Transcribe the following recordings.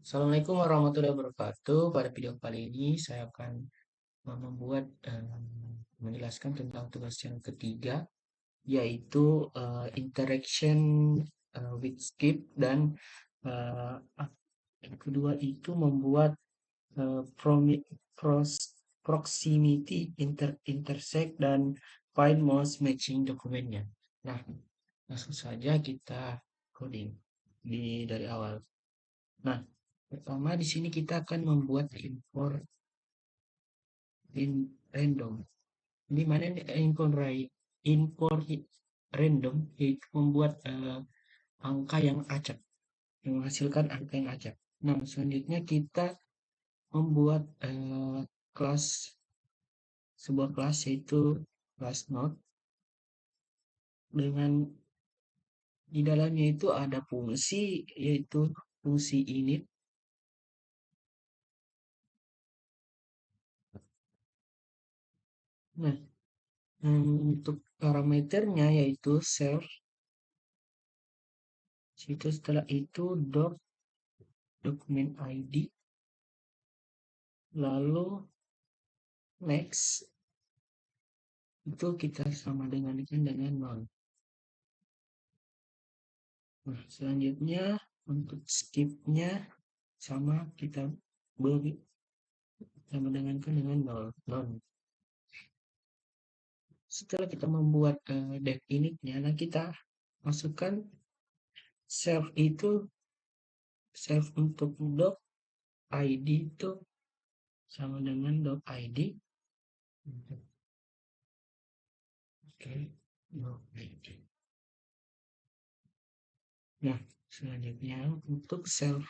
Assalamualaikum warahmatullahi wabarakatuh. Pada video kali ini saya akan menjelaskan tentang tugas yang ketiga, yaitu interaction with skip dan eh, yang kedua itu membuat eh, promi- proximity intersect dan find most matching dokumennya. Nah, langsung saja kita coding dari awal. Nah, pertama di sini kita akan membuat import random. Di mana import random yaitu membuat angka yang acak, yang menghasilkan angka yang acak. Nah, selanjutnya kita membuat kelas sebuah kelas yaitu kelas node dengan di dalamnya itu ada fungsi yaitu fungsi init. Nah, untuk parameternya yaitu self. Setelah itu dokumen ID, lalu next itu kita sama dengan nol. Nah, selanjutnya untuk skipnya sama kita beri sama dengan nol. Setelah kita membuat dev initnya, nah kita masukkan self untuk doc id itu sama dengan doc id. Oke, doc id. Nah, selanjutnya untuk self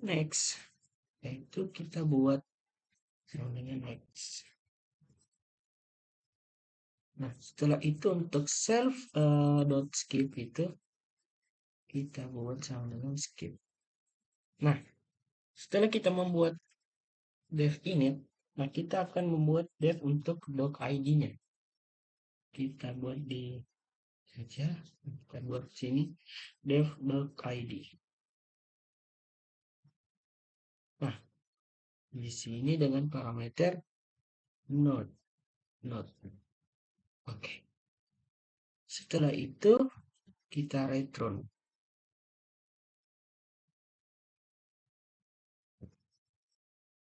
next yaitu kita buat sama dengan next. Nah, setelah itu untuk self skip itu kita buat sama dengan skip. Nah, setelah kita membuat dev init, nah kita akan membuat dev untuk doc id-nya. Kita buat di saja, kita buat sini dev doc id. Nah, di sini dengan parameter node. Oke. Setelah itu kita return.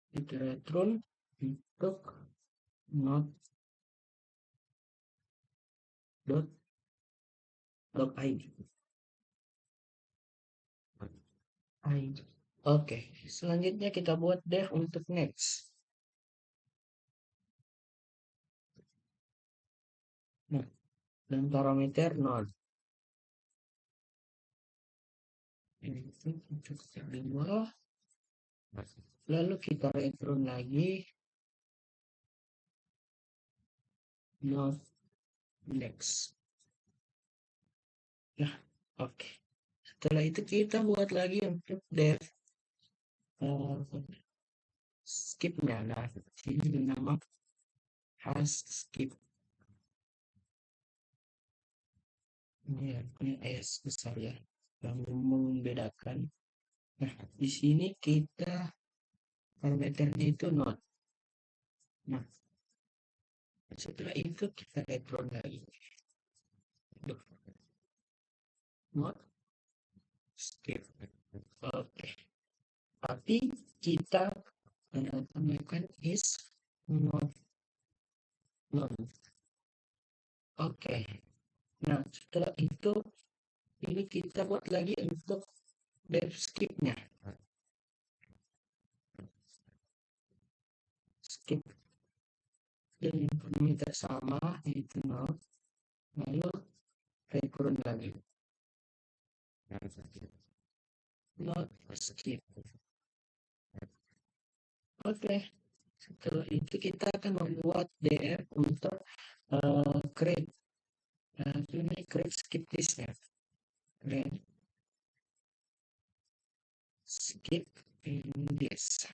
Kita return untuk node doc id. Oke, selanjutnya kita buat dev untuk next. Nah, dan parameter node. Ini kita di bawah. Lalu kita return lagi node next. Nah, oke. Setelah itu kita buat lagi untuk dev skipnya. Nah, ini bernama has skip. Ini S besar ya, yang membedakan. Nah, di sini kita parameternya itu node. Nah, setelah itu kita return lagi. Node skip. Oke. Tapi kita tambahkan is node. Oke. Nah, setelah itu ini kita buat lagi untuk dev skipnya. Skip dengan parameter sama yaitu nol, lalu return lagi not skip. Oke, setelah itu kita akan membuat df untuk create ini create skip listnya. Create skip list.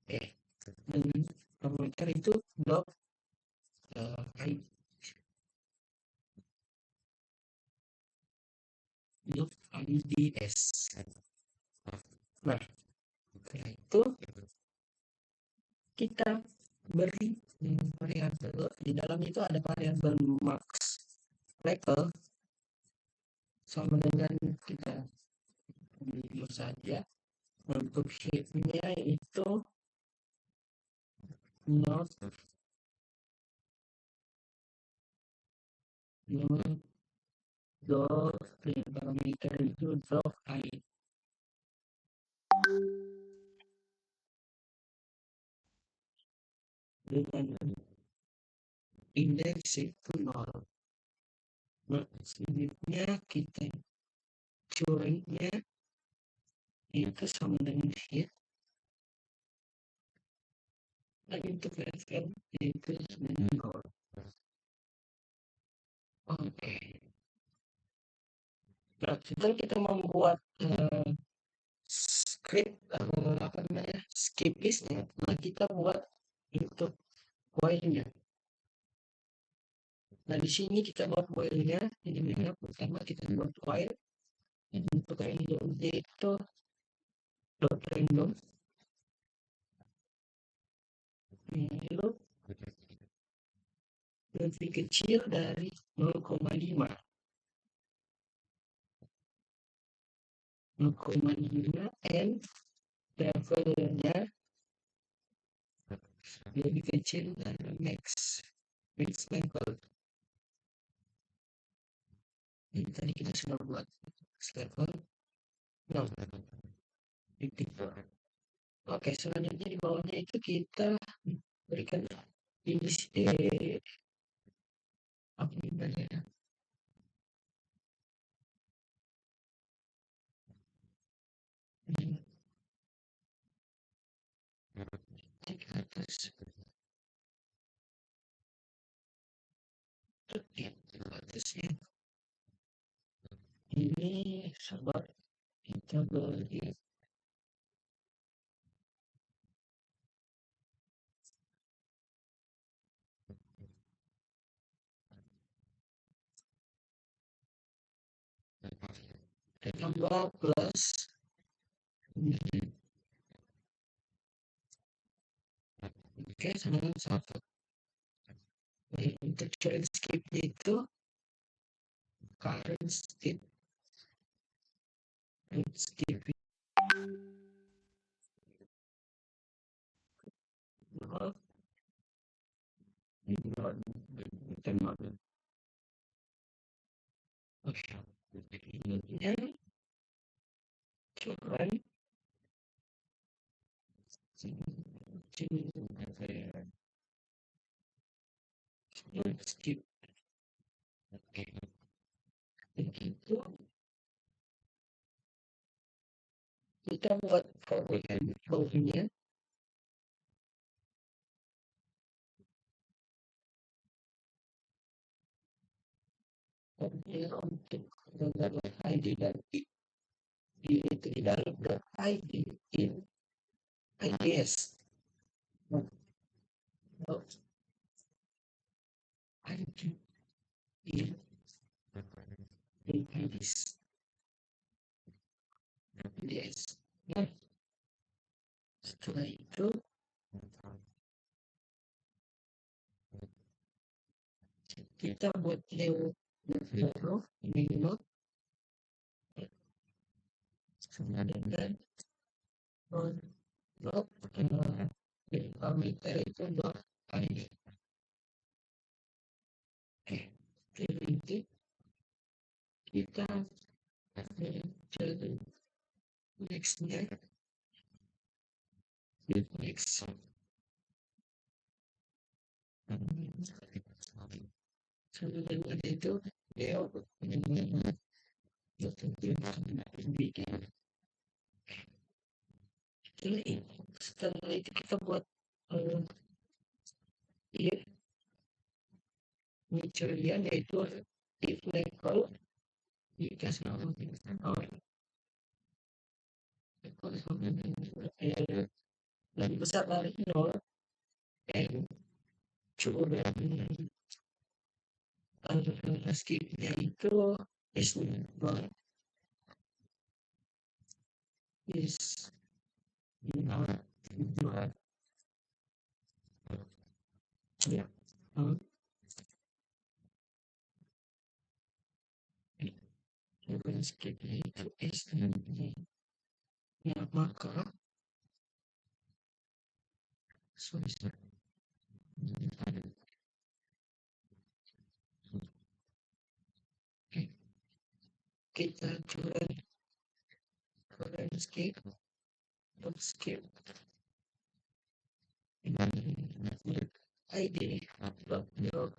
Oke, dengan parameter itu doc id doc ids. Nah, setelah itu kita beri variabel, di dalam itu ada variabel max level sama dengan kita beli saja. Untuk headnya itu not dot parameter itu dot i dengan indeks itu 0. Nah, selanjutnya kita curinya itu sama dengan hit. Dan untuk level itu dengan 0. Oke. Nah, setelah kita membuat script apa namanya skip listnya, nah kita buat untuk while-nya. Nah di sini kita buat while-nya. Ini pertama kita buat while. Untuk random itu dot random lalu lebih kecil dari 0,5 n levelnya lebih kecil dari max level. Ini tadi kita sudah buat level 0. Oke, selanjutnya di bawahnya itu kita berikan apa namanya di atas di atasnya ini sabar kita beri tambah plus oke sama dengan 1. Untuk current skip itu current skip skip oke ini current skip oke begitu kita buat formulanya untuk menggunakan ID dan itu di dalam ID in IDS. Nah, ID in IDS. Nah, setelah itu kita buat lewat minimum sama dengan dot parameter itu dot ID. Oke, jadi kita jadi nextnya next sebenarnya itu dia dengan setelah itu kita buat ya pencurian yaitu if level dikasih nama lebih besar dari 0 dan curang skipnya itu is is not dua ya skip itu is ya maka sorry kita jual skip skip ID upload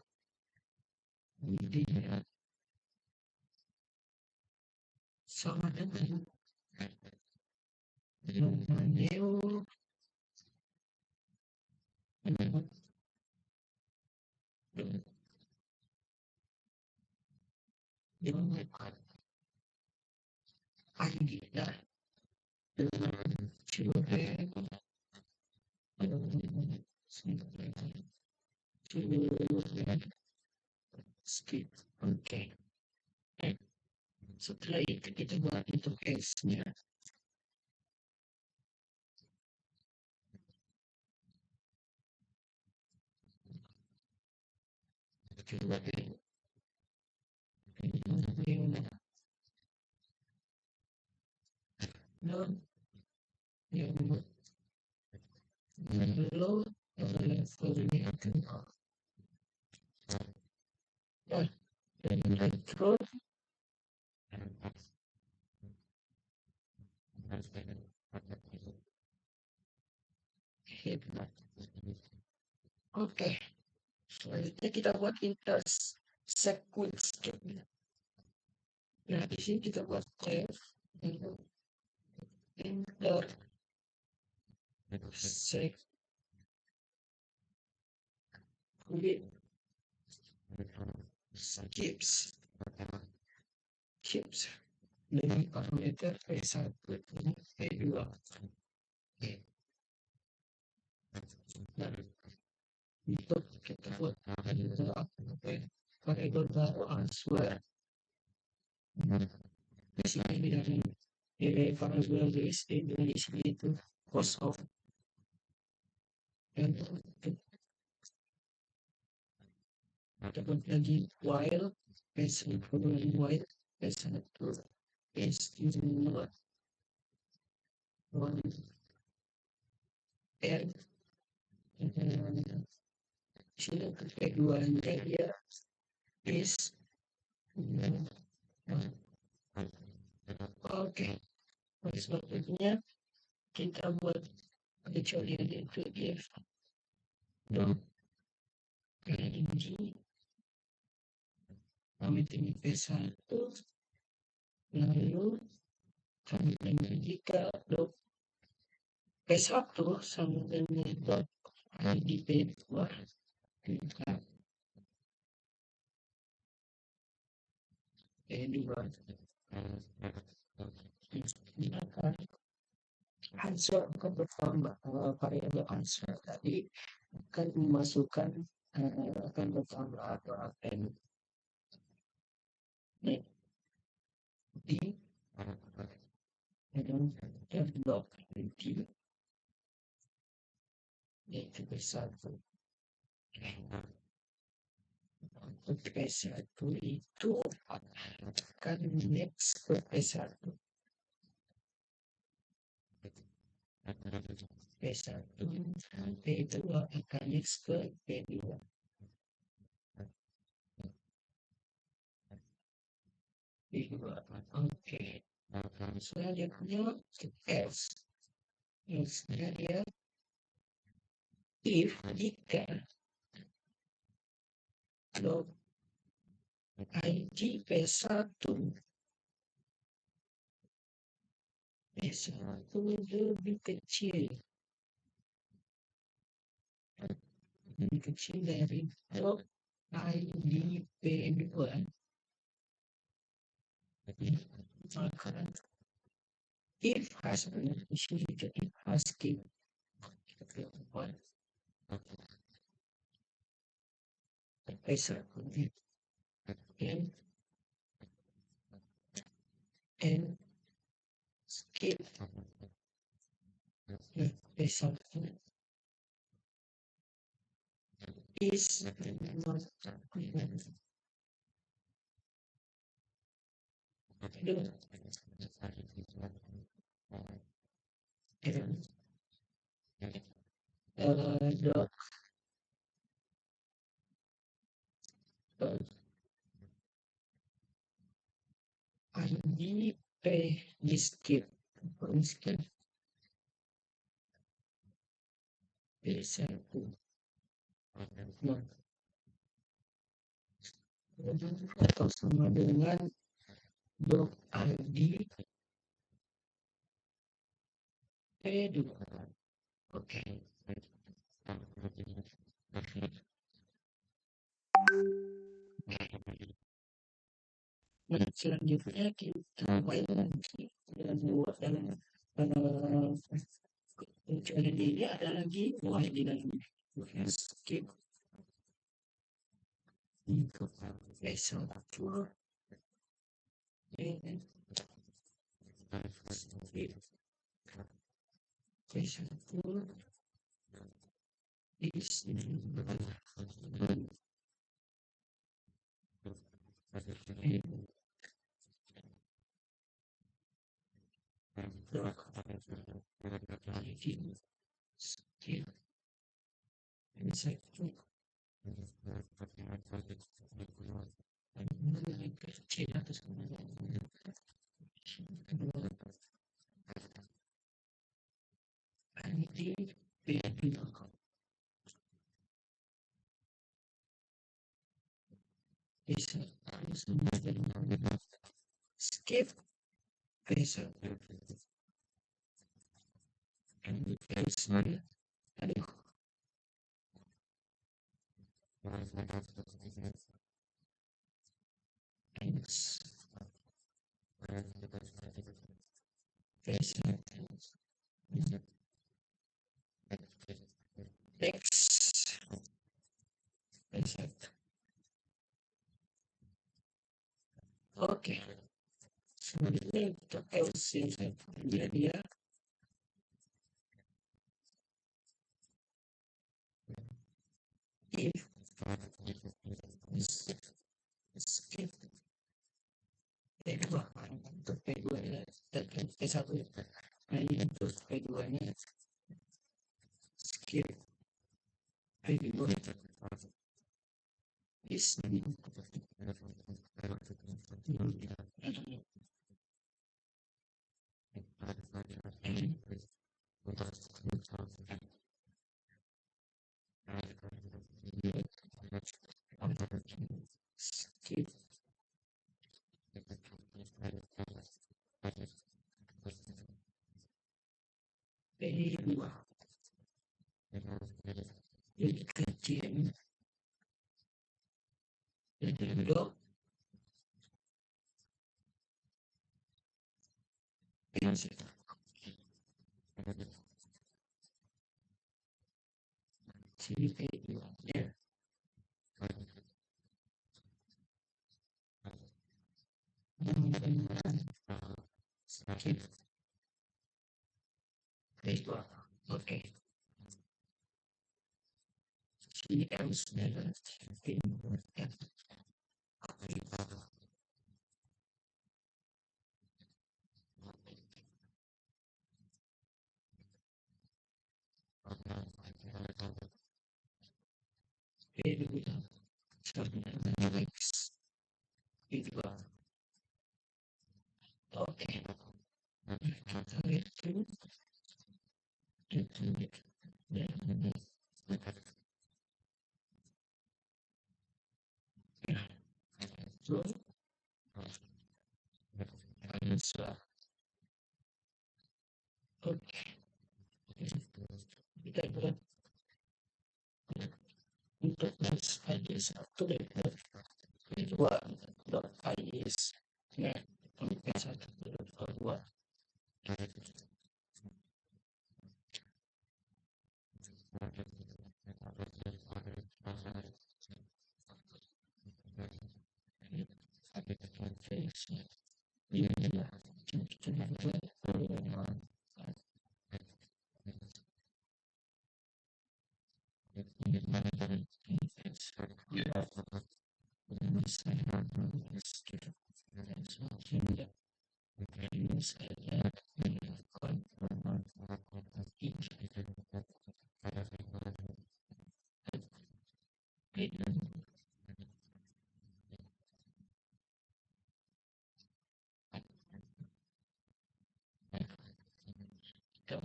ID sama dengan new dengan ID dengan children skip oke setelah itu kita buat untuk S-nya coba yang low levelnya dan elektron hebat. Oke, selanjutnya kita buat sequence. Nah, di sini kita buat F enter sec skips dengan parameter P1 dan P2. Nah, untuk kita buat variabel baru answer. Di sini dari variabel BSD di sini itu cost of dan dapat lagi while P1 while P1 S2 and sini keduanya ya is oke selanjutnya kita buat kecualian itu if ini kami ini P1 lalu kami jika P1 sama dengan ID P2 kita P2 akan answer akan bertambah variabel answer tadi akan memasukkan akan bertambah atau akan di blok nanti yaitu P1 untuk P1 itu akan next ke P1 P2 akan next ke P2 oke selanjutnya S nya ya if jika log ID P1 lebih kecil dari log ID P2 maka if hasilnya di sini jadi ASCII P1 and skip result is not do dot id di skip skip p1 nah, atau sama dengan dot id p2 oke. Nah, selanjutnya kita main lagi dan buat dalam kecuali ini ada lagi di dalam skip untuk besok besok is skip inside kecil atau nanti bisa skip besok aduh besok next besok oke. Selanjutnya kita LC jadi ya if skip P2 untuk P2 nya dan P1 nah ini untuk P2 nya skip P2 is skip P2 jadi kecil jadi dot jadi P2 ya skip P2 oke. She else never been oke. Oke. Kita buat untuk next aja satu dan kedua dot is nah untuk satu dot kedua ini Kita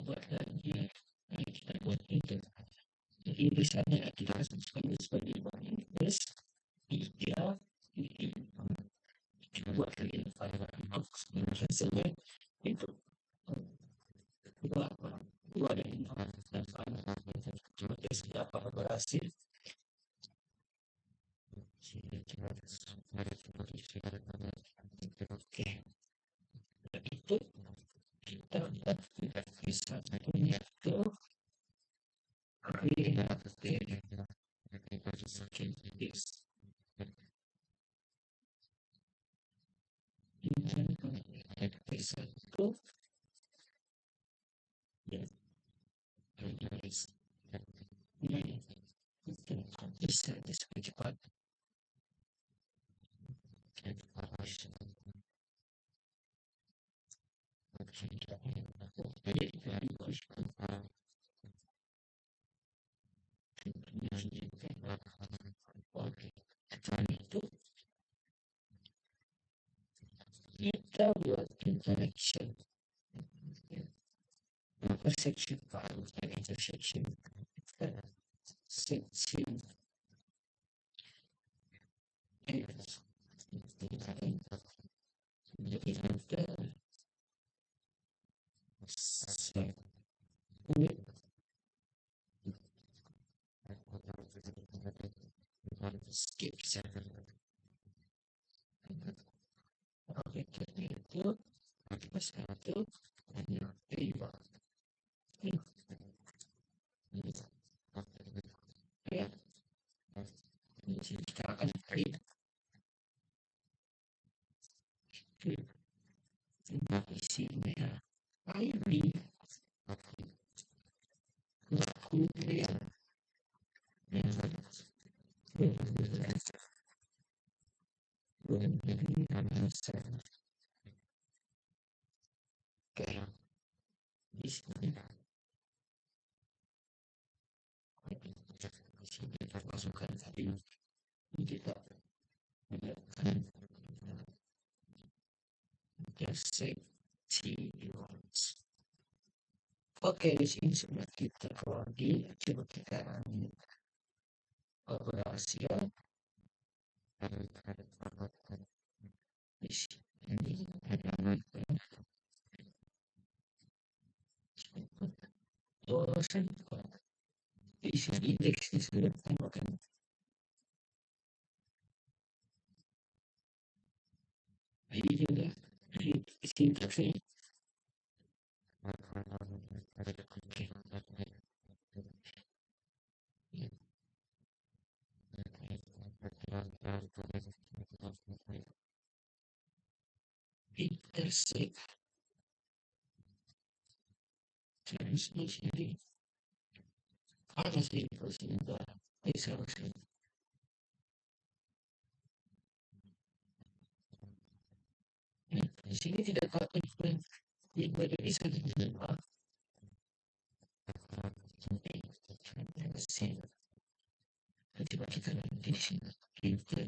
buat lagi, kita buat itu. Jadi misalnya kita sebagai bahasa Inggris, tiga, kita buat lagi file hasilnya itu dua dua dari dan file cuma sudah berhasil. Oke, itu kita lihat tidak bisa punya ke create this bisa itu ya bisa disebut cepat. Itu kita buat interaction section file intersection section skip oke itu satu lima ya kita akan create isinya ID kemudian di sini kita masukkan tadi kita safety rules. Oke, di sini sudah kita lagi coba kita operasi ya. Di sini ada di sini indeksnya sudah tambahkan. Ini juga di sini intersect transmission ada sih sudah bisa di sini tidak pakai di bagian bisa dibuat coba kita lihat di sini kita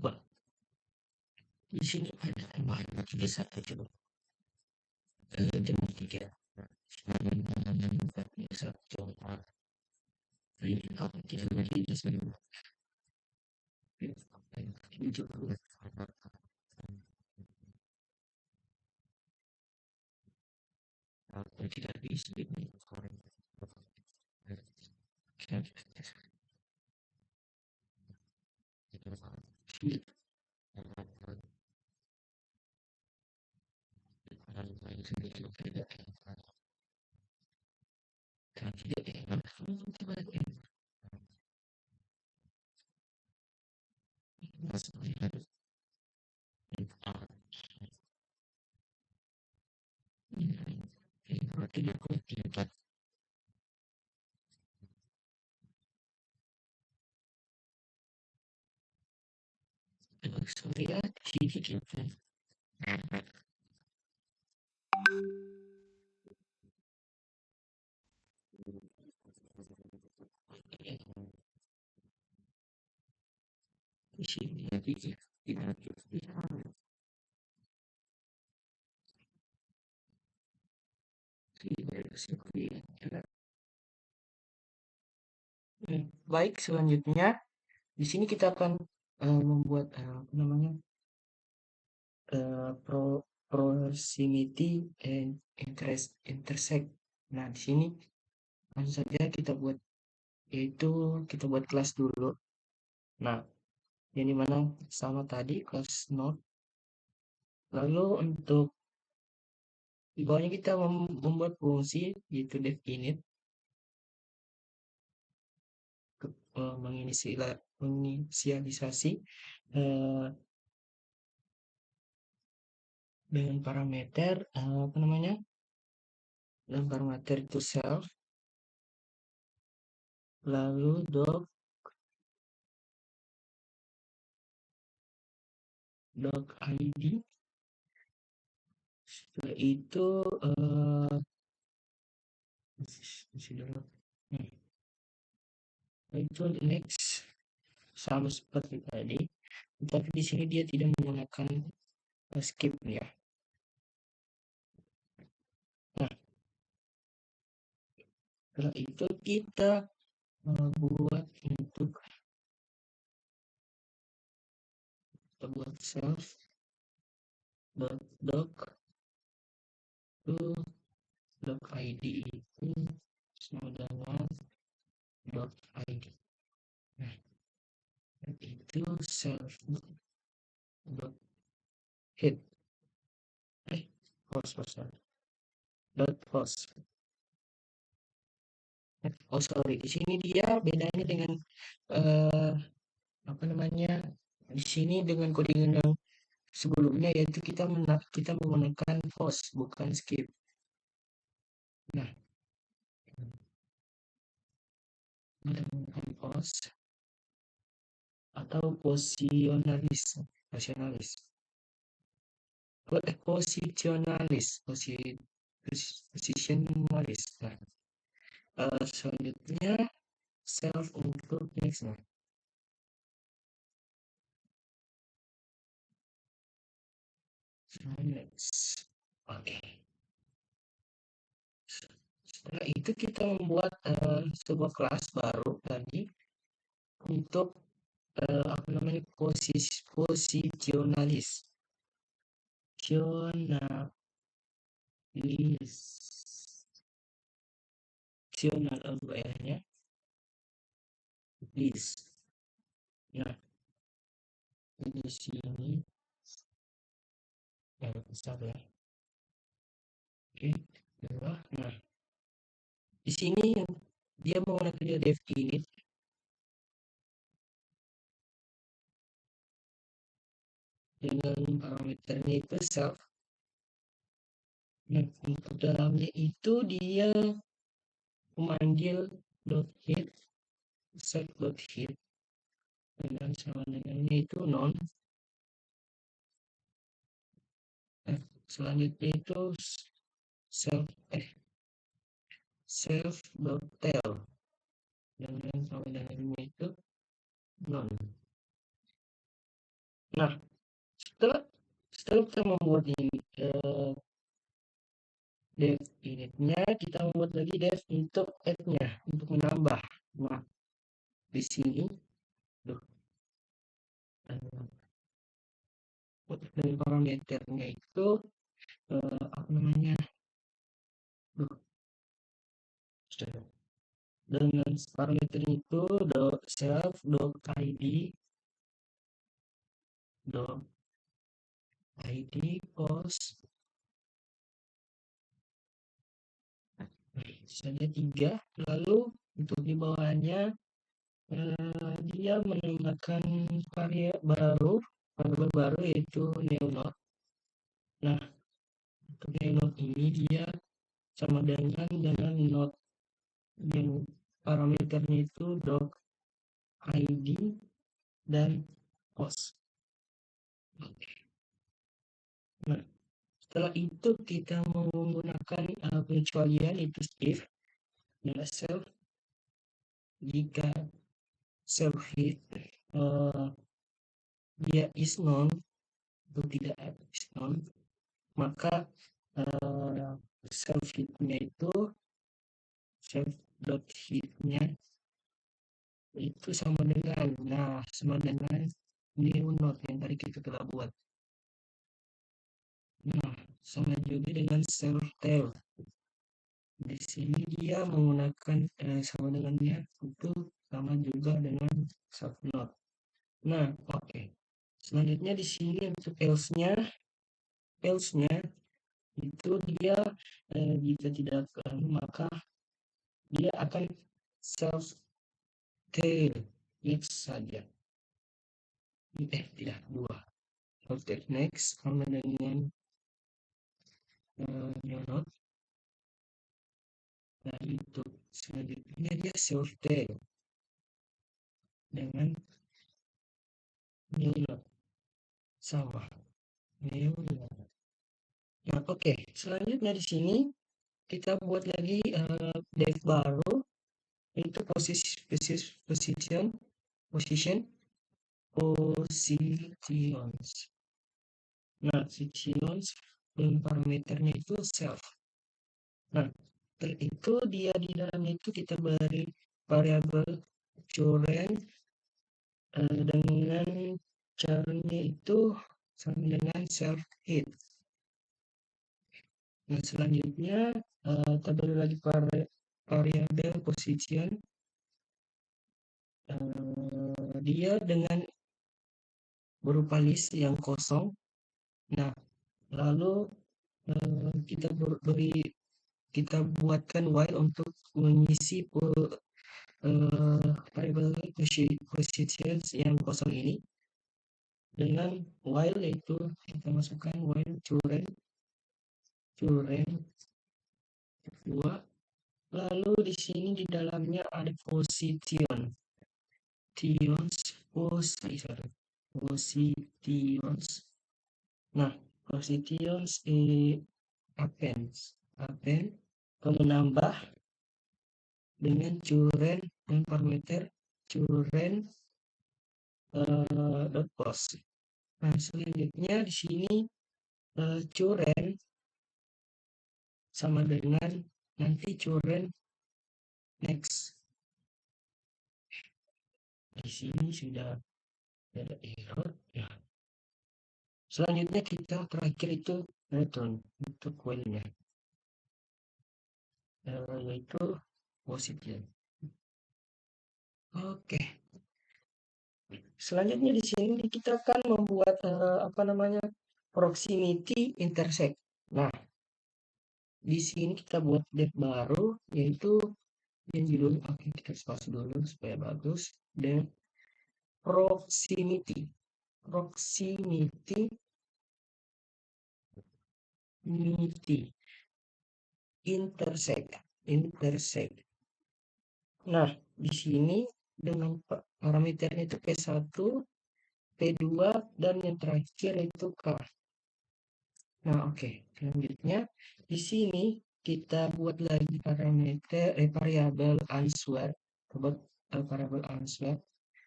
buat di sini ada tambahan tiga satu coba jam tiga satu ini apa kita lagi di sini ini juga tidak bisa ini 34. Sorry ya, di sini kita di sini ya, baik, selanjutnya di sini kita akan membuat apa namanya proximity and intersect. Nah, di sini langsung saja kita buat, yaitu kita buat kelas dulu. Nah, yang dimana sama tadi kelas node. Lalu untuk di bawahnya kita membuat fungsi yaitu definite menginisialisasi dengan parameter apa namanya, dengan parameter itu self, lalu doc id. Setelah itu itu next, sama seperti tadi, tapi di sini dia tidak menggunakan skip ya. Nah, setelah itu kita buat self doc to doc id itu sama dengan doc id. Nah, itu self dot head host dot host. Oh sorry, di sini dia bedanya dengan apa namanya, di sini dengan codingan yang sebelumnya, yaitu kita menggunakan host bukan skip. Nah, menggunakan host atau positionalis, positionalis. Nah, selanjutnya self untuk next. Nah, next. Oke. Setelah itu kita membuat sebuah kelas baru tadi untuk apa namanya, positionalis. Positional nya list. Nah, di sini besar ya. Oke, bawah. Nah, di sini dia menggunakan definite dengan parameternya itu self. Nah, untuk dalamnya itu dia memanggil .hit set.hit dengan sama dengannya itu non. Selanjutnya itu self.tail dengan sama dengannya itu non. Nah, setelah kita membuat ini dev initnya, kita membuat lagi dev untuk add-nya untuk menambah. Nah, di sini dari parameternya itu apa namanya, dengan parameter itu self id post misalnya 3. Lalu untuk di bawahnya dia menambahkan variabel baru yaitu neonode. Nah, untuk neonode ini dia sama dengan not yang parameternya itu doc id dan post. Nah, setelah itu kita menggunakan pengecualian itu if self jika self hit dia is known atau tidak is known, maka self hitnya itu self dot hitnya itu sama dengan new node yang tadi kita telah buat. Nah, sama juga dengan self tail. Di sini dia menggunakan sama dengannya itu sama juga dengan self node. Nah, oke. Selanjutnya di sini untuk else-nya itu dia jika tidak maka dia akan self tail next saja. Tidak, dua. Self tail next sama dengan new node. Nah, itu selanjutnya dia self tail dengan new node sama new node. Nah, oke. Selanjutnya di sini kita buat lagi div baru itu positions nah positions dan parameternya itu self. Nah, itu dia di dalamnya itu kita beri variabel current dengan caranya itu sama dengan self hit. Nah, selanjutnya kita beri lagi variabel position dia dengan berupa list yang kosong. Nah, lalu kita buatkan while untuk mengisi variable positions yang kosong ini dengan while itu kita masukkan while current 2. Lalu di sini di dalamnya ada positions nah positions append menambah dengan current dan parameter current dot post. Nah, selanjutnya di sini current sama dengan nanti current next. Di sini sudah ada error ya. Selanjutnya kita terakhir itu return untuk while-nya yaitu positif. Oke. Selanjutnya di sini kita akan membuat proximity intersect. Nah, di sini kita buat div baru yaitu yang judul kita spasi dulu supaya bagus dan proximity intersect. Nah, di sini dengan parameternya itu P1, P2 dan yang terakhir itu K. Nah, oke. Selanjutnya di sini kita buat lagi parameter variabel answer. Buat variabel answer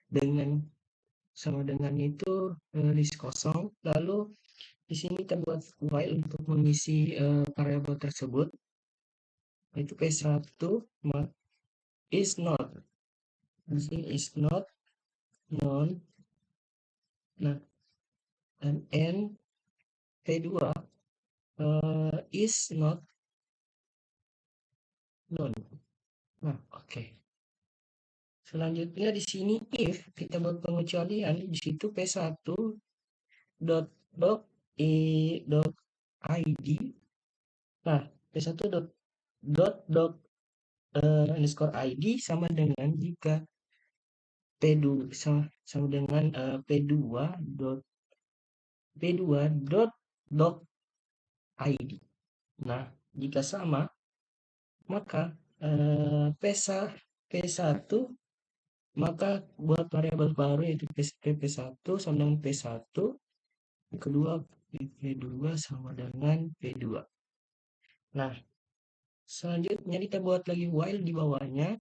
dengan sama dengan itu list kosong. Lalu di sini kita buat while untuk mengisi variabel tersebut. Itu P1 is not. Di sini is not known. Nah, dan N P2 is not known. Nah, oke. Selanjutnya di sini if kita buat pengecualian di situ P1 dot doc dot id. Nah, P1 dot doc underscore id sama dengan jika P2 sama dengan P2 dot doc id. Nah, jika sama maka P1 maka buat variabel baru yaitu PP1 sama dengan P1, yang kedua PP2 sama dengan P2. Nah, selanjutnya kita buat lagi while di bawahnya,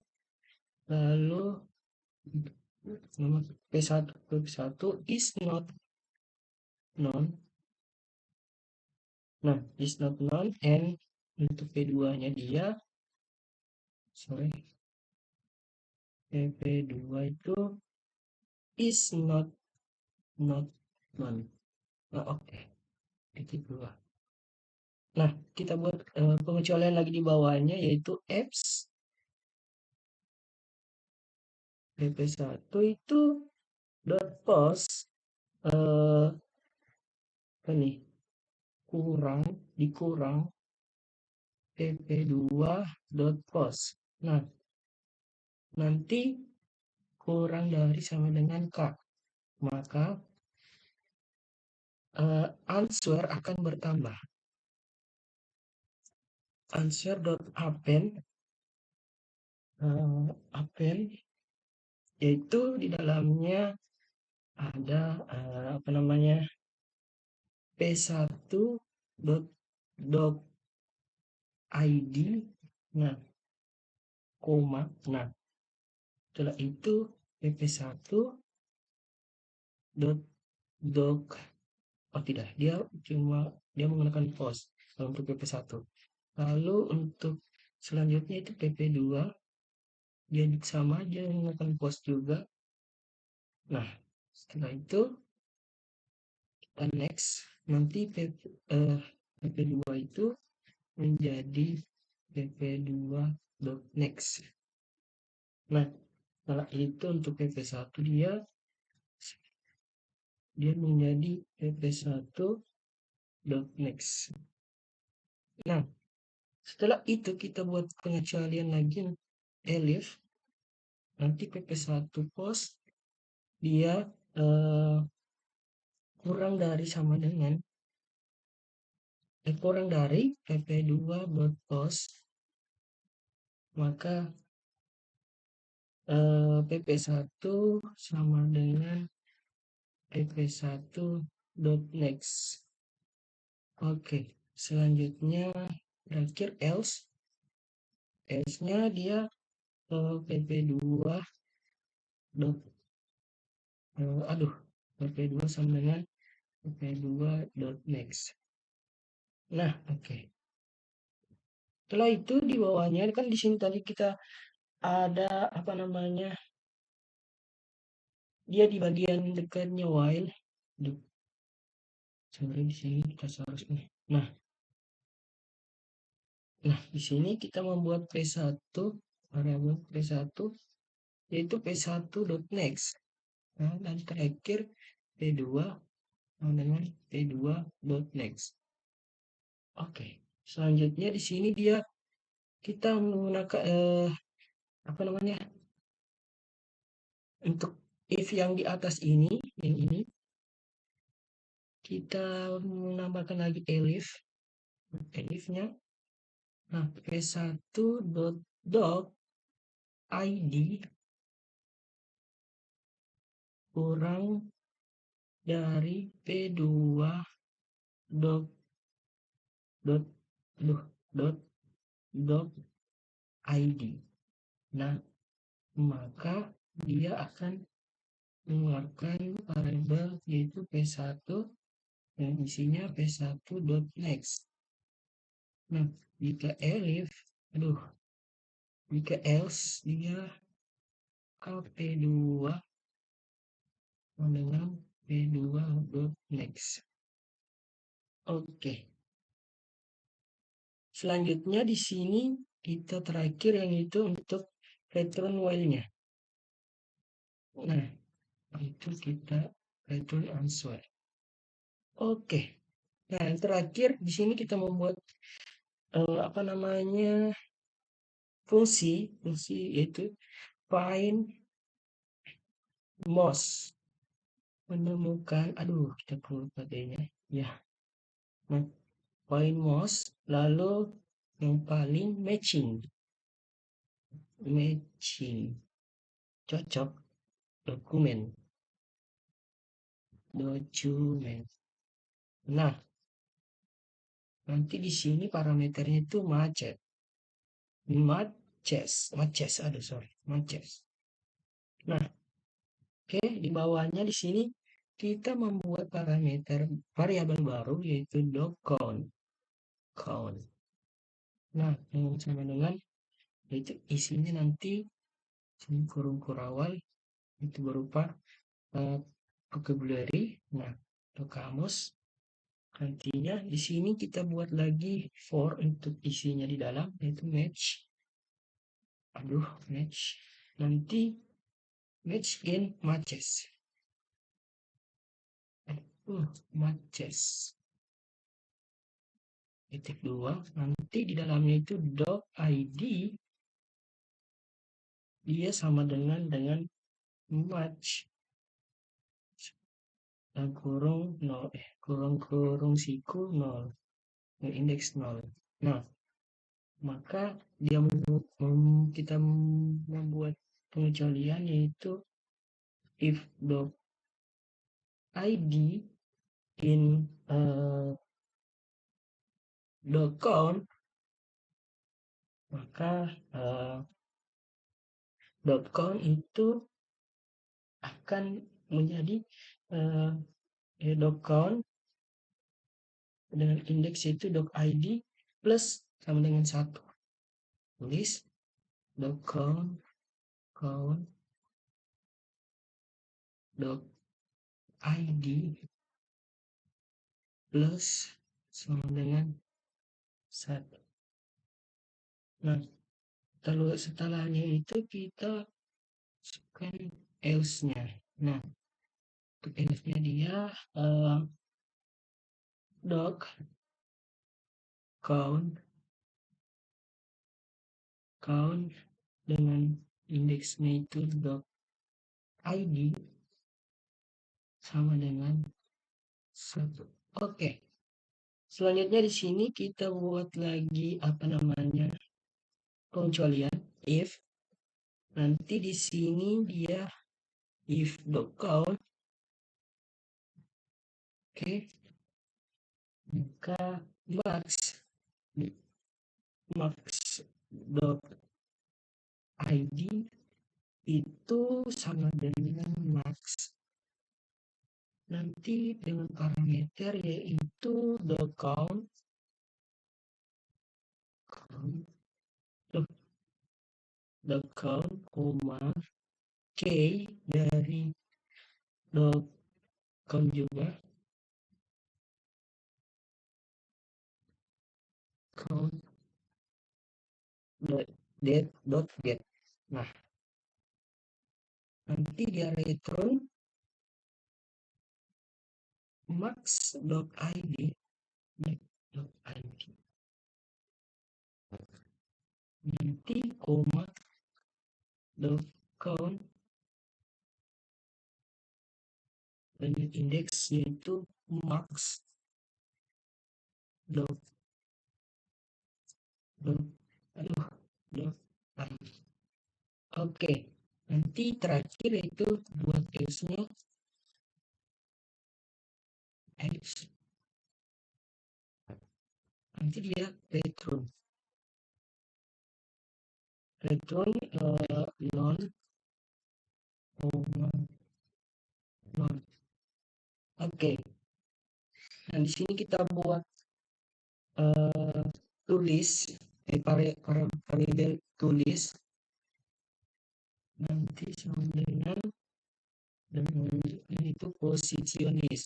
lalu nomor P1 is not known. Nah, is not known, and untuk P2-nya dia, PP2 itu is not known. Nah, oke. Titik 2. Nah, kita buat pengecualian lagi di bawahnya, yaitu apps PP1 itu dot post apa nih, dikurang PP2 dot post. Nah, nanti kurang dari sama dengan K, maka answer akan bertambah. Answer dot append yaitu di dalamnya ada apa namanya, P1 dot doc id, nah koma, nah setelah itu pp1 dot doc, oh tidak, dia menggunakan post untuk pp1. Lalu untuk selanjutnya itu pp2, dia sama aja menggunakan post juga. Nah, setelah itu kita next, nanti pp2 itu menjadi pp2.next. Nah, setelah itu untuk pp1 dia menjadi pp1.next. Nah, setelah itu kita buat pengecualian lagi elif, nanti pp1 post dia kurang dari sama dengan kurang dari pp2.post, maka pp1 sama dengan pp1.next. Oke, selanjutnya terakhir else-nya dia pp2 pp2 sama dengan pp2.next. Nah, oke. Setelah itu di bawahnya kan di sini tadi kita ada apa namanya, dia di bagian dekatnya while. Sorry, di sini kita seharusnya. Nah, di sini kita membuat P1, variabel P1 yaitu P1.next. Nah, dan terakhir P2 dengan P2.next. Oke, selanjutnya di sini kita menggunakan apa namanya, untuk if yang di atas ini, yang ini kita menambahkan lagi elifnya. Nah, p1.doc id kurang dari p2 doc id. Nah, maka dia akan mengeluarkan variabel yaitu p1 yang isinya p1.next. Nah, jika else dia p2 dengan p2.next. Oke. Selanjutnya di sini kita terakhir yang itu untuk return while-nya. Nah, itu kita return answer. Oke. Nah, yang terakhir di sini kita membuat apa namanya, fungsi yaitu find most, menemukan, kita perlu pakainya ya. Nah, find most lalu yang paling matching. matching, cocok, dokumen. Nah, nanti di sini parameternya itu matches. Nah, oke, di bawahnya di sini kita membuat parameter variabel baru yaitu count. Nah, yang sama dengan itu isinya nanti kurung awal itu berupa vocabulary. Nah, atau kamus. Nantinya di sini kita buat lagi for untuk isinya di dalam yaitu match. Nanti match in matches. Matches. Titik 2. Nanti di dalamnya itu .id dia sama dengan match dan kurung siku 0, indeks 0. Nah, maka kita membuat pengecualian yaitu if id in count, maka count itu akan menjadi count dengan indeks itu id plus sama dengan 1. Tulis count id plus sama dengan 1. Nah, setelahnya itu kita masukkan else-nya. Nah, untuk else-nya dia count dengan indeksnya itu id sama dengan 1. Oke. Selanjutnya di sini kita buat lagi pengecualian if. Nanti di sini dia if count. Oke. Maka max.id itu sama dengan max. Nanti dengan parameter yaitu count k dari count juga count get. Nah, nanti dia return max.id nanti koma count dan indeks yaitu max Oke, nanti terakhir itu buat else-nya nanti dia return non. Oke. Nah, di sini kita buat tulis variabel tulis nanti sama dengan itu positionalis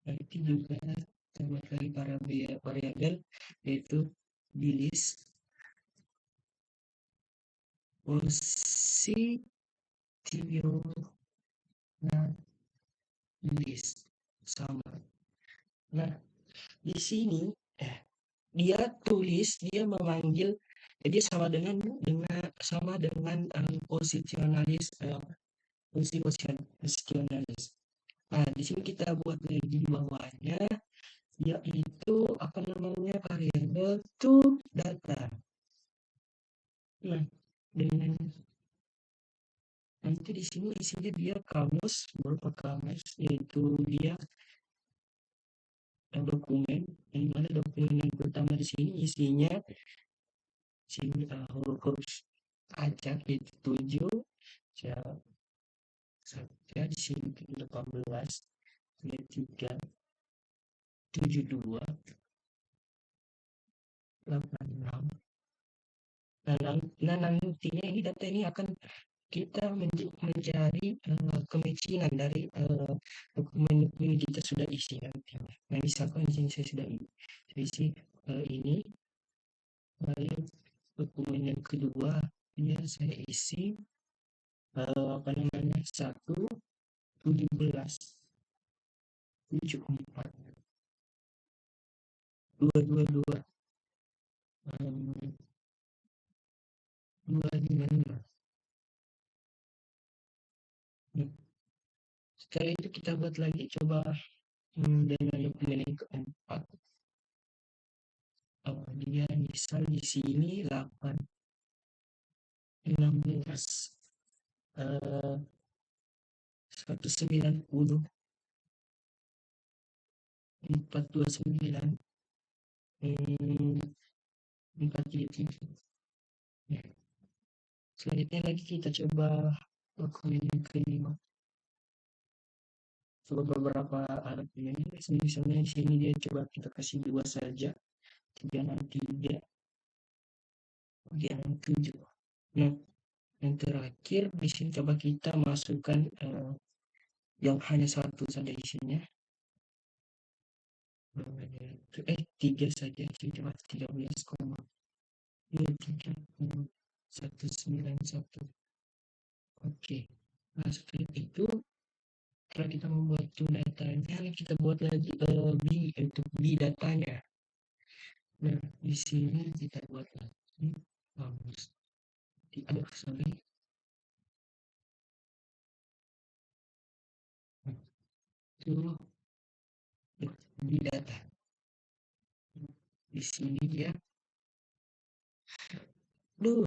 nanti juga buat lagi variabel yaitu di list positionalis sama. Nah, di sini dia tulis, dia memanggil, jadi sama dengan posisionalis, posisionalis. Nah, di sini kita buat lagi di bawahnya, yaitu apa namanya, variabel to data. Nah, dengan nanti di sini isinya dia kamus, berupa kamus, yaitu dia dokumen, yang mana dokumen yang pertama di sini isinya sini huruf acak itu 7, saya di sini 18, ya 3, 72, 86. Nah, nantinya ini data ini akan kita mencari kematchingan dari dokumen-dokumen yang kita sudah isi nanti. Nah, misalkan di sini saya sudah isi ini, lalu dokumen yang kedua ya saya isi apa namanya 1, 17, 74, 222, 255. Nah, setelah itu kita buat lagi coba dengan dokumen yang keempat. Dia misal di sini 8, 16, 190, 429, 433. Ya. Selanjutnya lagi kita coba dokumen yang kelima. Coba beberapa dokumen ini, misalnya di sini dia coba kita kasih 2 saja, 363, 7. Nah, yang terakhir di sini coba kita masukkan yang hanya satu saja isinya. 3 saja, coba 13, 191. Oke. Nah, seperti itu. Setelah kita membuat datanya, kita buat lagi untuk datanya. Nah, di sini kita buat lagi bagus. Aduh, sorry. Itu di data. Di sini dia. Duh.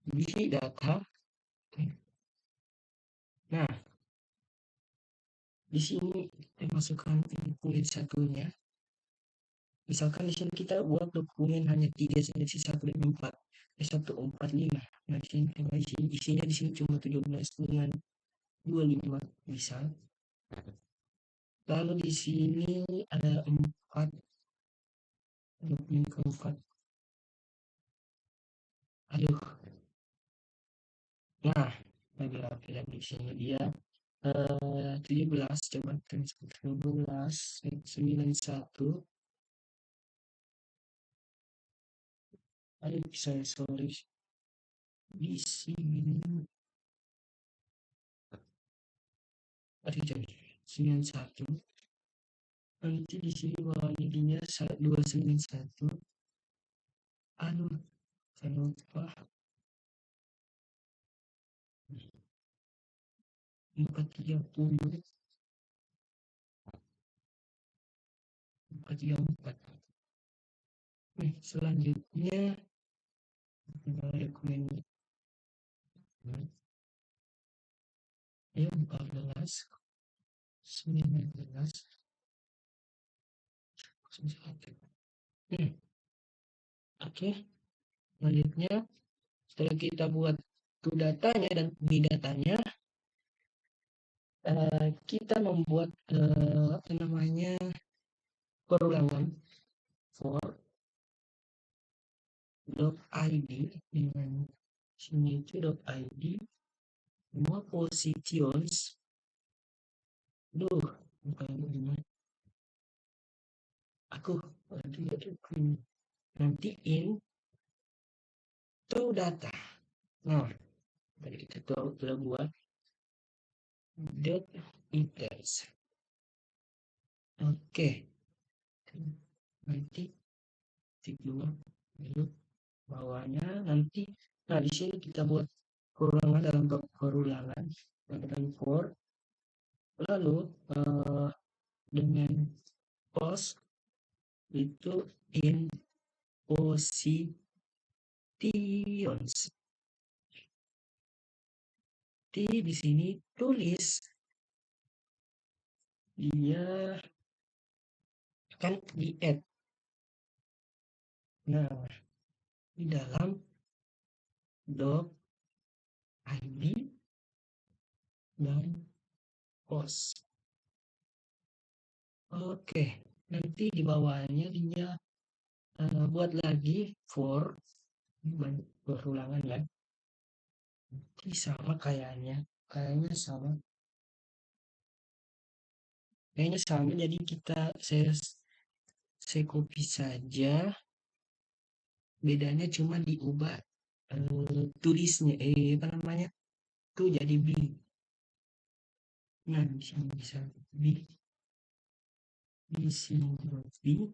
Di data. Nah, di sini kita masukkan kulit satunya. Misalkan di sini kita buat dokumen hanya 3 seleksi 1 dan 4. 145. Nah, di sini isinya di sini cuma 17 dengan 25 misal. Lalu di sini ada 4 dokumen keempat. Aduh. Nah, lagi di sini dia 17, coba 12, 91. Aduh, sorry. Di sini jadi 91. Nanti di sini bawahnya dia 291. Aduh, saya lupa. 430, 434. Selanjutnya dokumen ya 14, 19, 1. Oke, selanjutnya setelah kita buat datanya dan di datanya, kita membuat apa namanya, perulangan for .id dengan sini itu .id semua positions. Bukan ini. Aku nanti in to data. Nah, tadi kita sudah buat dot details. Oke. nanti titik dua, lalu bawahnya nanti. Nah, di sini kita buat perulangan dalam perulangan dan for, lalu dengan post itu in positions. Di sini tulis dia akan di add. Nah, di dalam doc id dan post. Oke, nanti di bawahnya dia buat lagi for, berulangan ya. Ini sama kayaknya sama. Kayaknya sama, jadi saya copy saja. Bedanya cuma diubah tulisnya, apa namanya? Tuh jadi B. Nah, di sini bisa B, di sini B,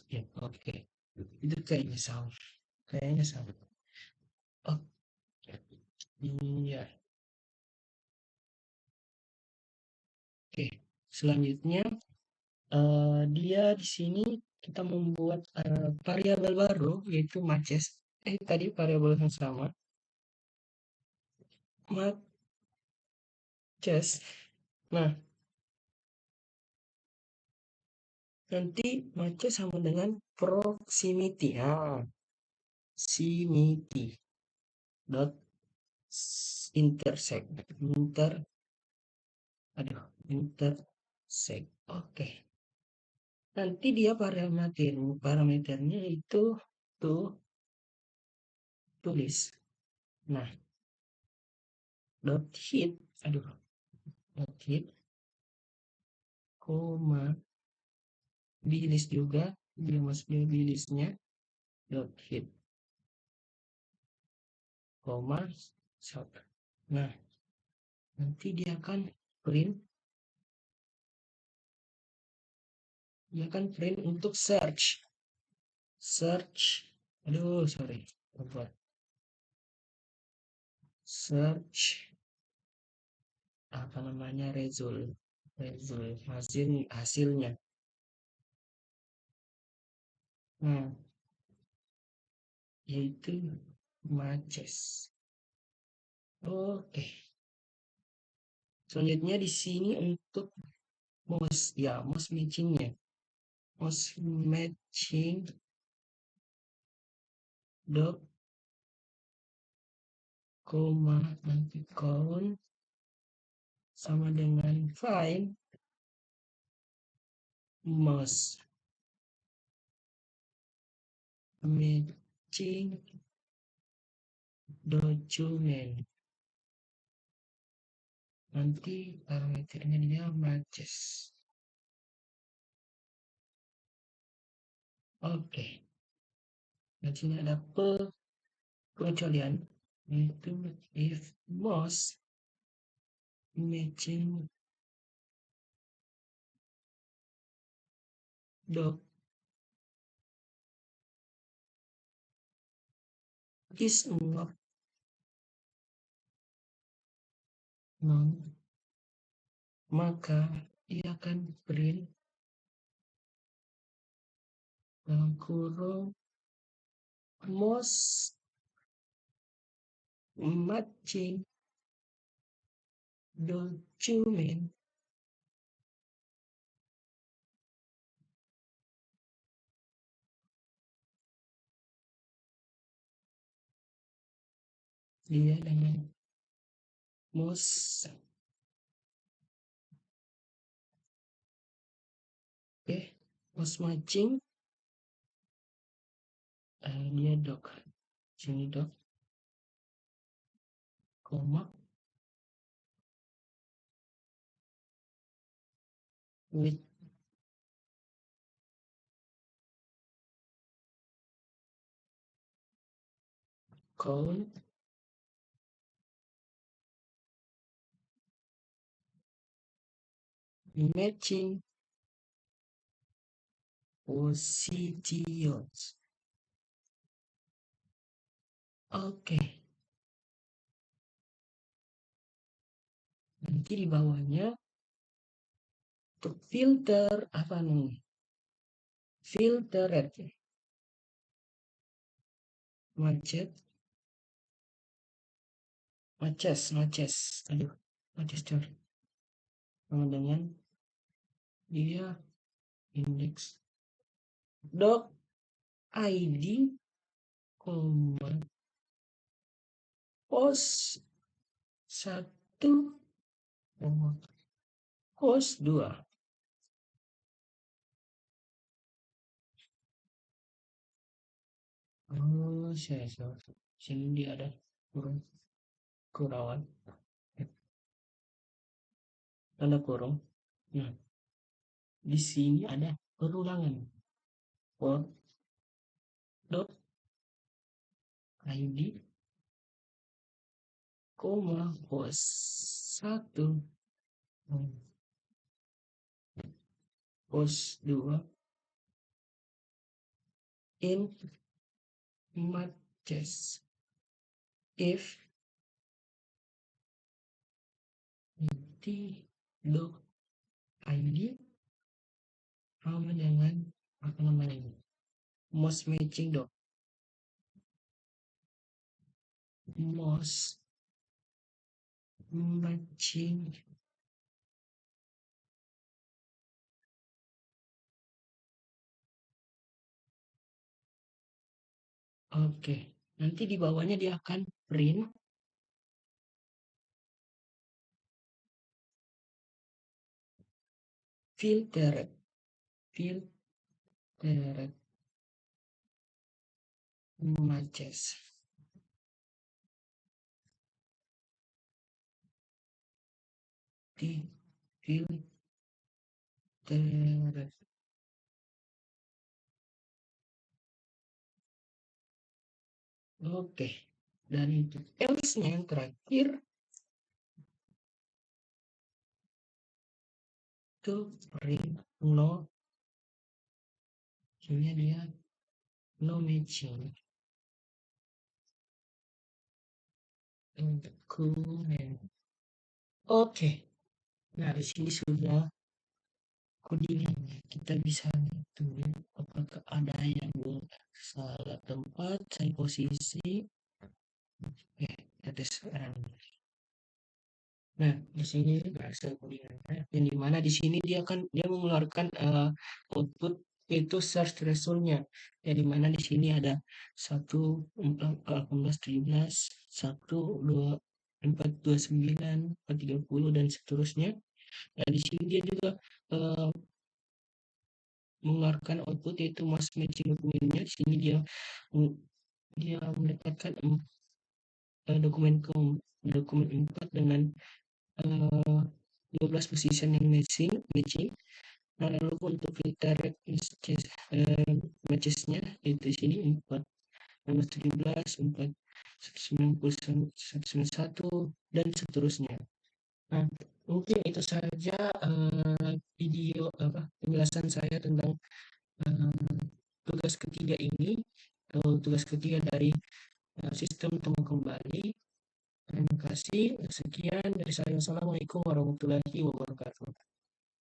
ya, oke. Itu kayaknya sama. Kayaknya sama. Oh, iya. Oke. Selanjutnya dia di sini kita membuat variabel baru yaitu matches. Tadi variabel yang sama. Matches. Nah, nanti matches sama dengan proximity. Proximity dot intersect. Intersect. Oke. Nanti dia parameternya itu tuh tulis. Nah, dot hit, dot hit, koma, bilis juga, dia masuknya bilisnya, dot hit, koma, sub. Nah, nanti dia akan print, untuk search, sorry, search, apa namanya, result hasilnya. Nah, yaitu matches. Oke. Selanjutnya di sini untuk mouse matchingnya. Mouse matching dot koma nanti count sama dengan find mouse matching document. Nanti parameternya dia matches. Oke. Dan sini ada pengecualian, yaitu if mouse matching doc is not known, maka dia akan print dalam kurung mouse matching document dia dengan mouse. Oke, mouse matching dia doc, sini doc, koma, with count matching Positions. Oke. Nanti di bawahnya untuk filter apa nih? Filter red. Macet. Maces. Aduh, maces coy. Sama dengan dia indeks doc id koma pos 1 pos 2. Oh, saya sini dia ada kurung kurauan tanda kurung. Nah, di sini ada perulangan for dot id koma pos 1 pos 2 in matches if nanti doc id sama dengan apa namanya ini most matching doc most matching. Oke, nanti di bawahnya dia akan print filtered matches. Di filtered. Oke, dan untuk else-nya yang terakhir itu print no, ini dia no matching dokumen. Oke, nah di sini sudah codingannya. Kita bisa hitung apakah ada yang salah tempat, salah posisi. Oke, ada sekarang. Nah, di sini bahasa codingannya, yang dimana di sini dia mengeluarkan output itu search resultnya. Yang dimana di sini ada 1, 18, 17, 1, 2, 4, 29, 4, 30 dan seterusnya. Nah, di sini dia juga mengeluarkan output yaitu mass matching dokumennya. Di sini dia mendapatkan dokumen 4 dengan 12 position yang matching. Nah, lalu untuk filter matchesnya itu di sini 4, 17, 4, 190, 191 dan seterusnya. Nah, mungkin itu saja video penjelasan saya tentang tugas ketiga ini, atau tugas ketiga dari sistem temu kembali. Terima kasih. Sekian dari saya. Assalamualaikum warahmatullahi wabarakatuh.